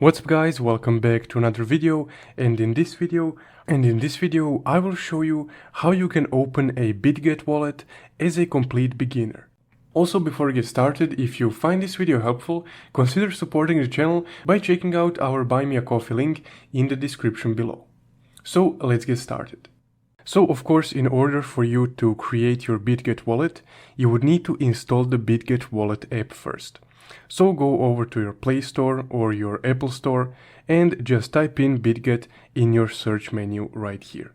What's up guys, welcome back to another video, and in this video I will show you how you can open a Bitget wallet as a complete beginner. Also, before we get started, if you find this video helpful, consider supporting the channel by checking out our Buy Me a Coffee link in the description below. So let's get started. So of course, in order for you to create your Bitget wallet, you would need to install the Bitget wallet app first. So go over to your Play Store or your Apple Store and just type in Bitget in your search menu right here.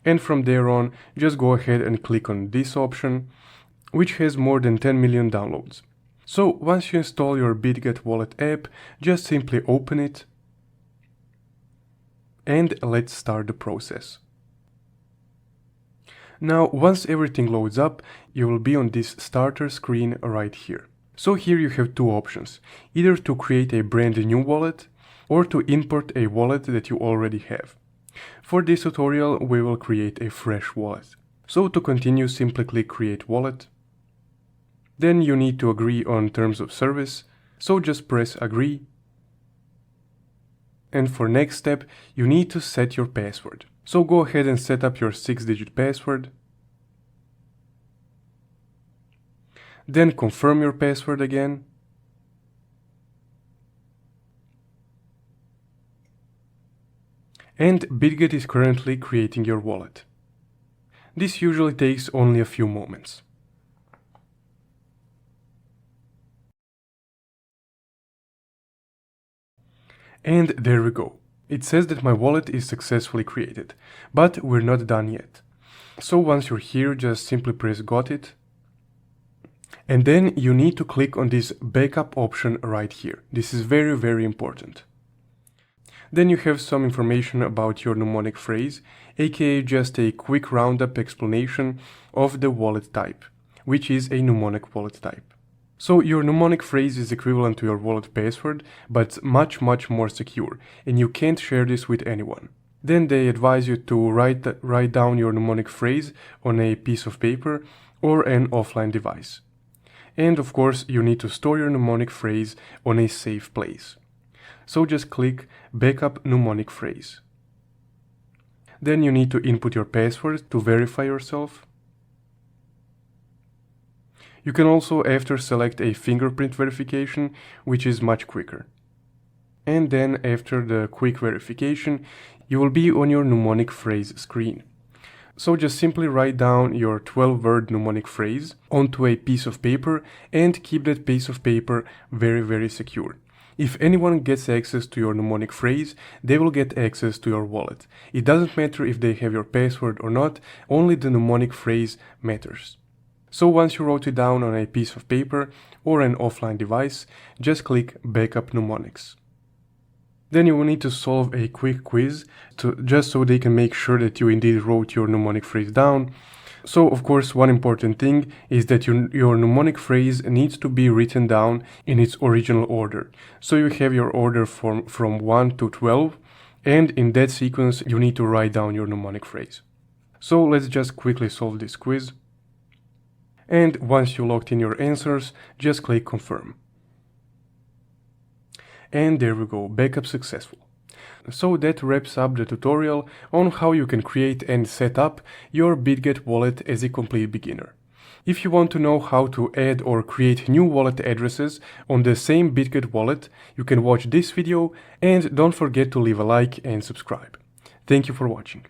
And from there on, just go ahead and click on this option, which has more than 10 million downloads. So once you install your Bitget wallet app, just simply open it and let's start the process. Now, once everything loads up, you will be on this starter screen right here. So here you have two options, either to create a brand new wallet or to import a wallet that you already have. For this tutorial, we will create a fresh wallet. So to continue, simply click Create Wallet. Then you need to agree on terms of service, so just press Agree. And for next step, you need to set your password. So go ahead and set up your 6-digit password. Then confirm your password again. And Bitget is currently creating your wallet. This usually takes only a few moments. And there we go. It says that my wallet is successfully created, but we're not done yet. So once you're here, just simply press Got it. And then you need to click on this backup option right here. This is very important. Then you have some information about your mnemonic phrase, aka just a quick roundup explanation of the wallet type, which is a mnemonic wallet type. So your mnemonic phrase is equivalent to your wallet password, but much more secure, and you can't share this with anyone. Then they advise you to write down your mnemonic phrase on a piece of paper or an offline device. And of course, you need to store your mnemonic phrase on a safe place. So just click Backup Mnemonic Phrase. Then you need to input your password to verify yourself. You can also after select a fingerprint verification, which is much quicker. And then after the quick verification, you will be on your mnemonic phrase screen. So just simply write down your 12-word mnemonic phrase onto a piece of paper and keep that piece of paper very secure. If anyone gets access to your mnemonic phrase, they will get access to your wallet. It doesn't matter if they have your password or not, only the mnemonic phrase matters. So once you wrote it down on a piece of paper or an offline device, just click Backup Mnemonics. Then you will need to solve a quick quiz just so they can make sure that you indeed wrote your mnemonic phrase down. So of course, one important thing is that your mnemonic phrase needs to be written down in its original order. So you have your order from 1 to 12, and in that sequence you need to write down your mnemonic phrase. So let's just quickly solve this quiz. And once you logged in your answers, just click Confirm. And there we go, backup successful. So that wraps up the tutorial on how you can create and set up your Bitget wallet as a complete beginner. If you want to know how to add or create new wallet addresses on the same Bitget wallet, you can watch this video, and don't forget to leave a like and subscribe. Thank you for watching.